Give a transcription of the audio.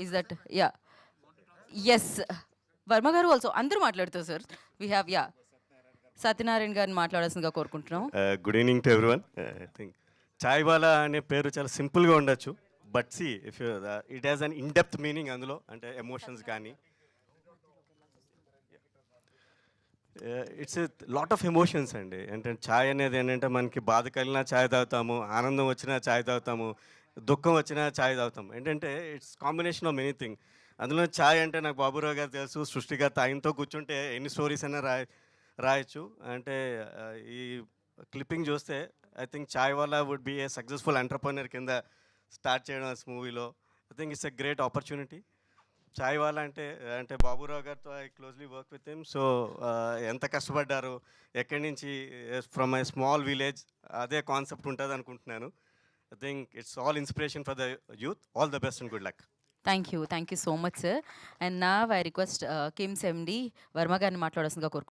Is that yeah S Varma గారు also అందరూ మాట్లాడుతారు sir we have yeah Satyanarayana గారిని మాట్లాడాల్సిందిగా కోరుకుంటున్నాం. Good evening to everyone. I think Chai Wala అనే పేరు చాలా సింపుల్గా ఉండొచ్చు, but see if it has an in depth meaning అందులో, అంటే ఎమోషన్స్ కానీ ఇట్స్ లాట్ ఆఫ్ ఎమోషన్స్ అండి. ఏంటంటే ఛాయ్ అనేది ఏంటంటే మనకి బాధ కలిగినా ఛాయ్ తాగుతాము, ఆనందం వచ్చినా ఛాయ్ తాగుతాము, దుఃఖం వచ్చినా ఛాయ్ తాగుతాము. ఏంటంటే ఇట్స్ కాంబినేషన్ ఆఫ్ ఎనీథింగ్. అందులో ఛాయ్ అంటే నాకు బాబురావు గారు తెలుసు, సృష్టి గారు ఆయనతో కూర్చుంటే ఎన్ని స్టోరీస్ అయినా రాయొచ్చు. అంటే ఈ క్లిప్పింగ్ చూస్తే I think Chai Wala would be a successful entrepreneur కింద స్టార్ట్ చేయడం మూవీలో. I think it's a great opportunity. Chai Wala అంటే అంటే బాబురావు గారితో I closely work with him. So ఎంత కష్టపడ్డారు, ఎక్కడి నుంచి, ఫ్రమ్ ఐ స్మాల్ విలేజ్, అదే కాన్సెప్ట్ ఉంటుంది అనుకుంటున్నాను. I think it's all inspiration for the youth. All the best and good luck. Thank you so much sir. And నా I request KIMS ఎండి వర్మ గారిని మాట్లాడాల్సిందిగా కోరుకుంటున్నాం.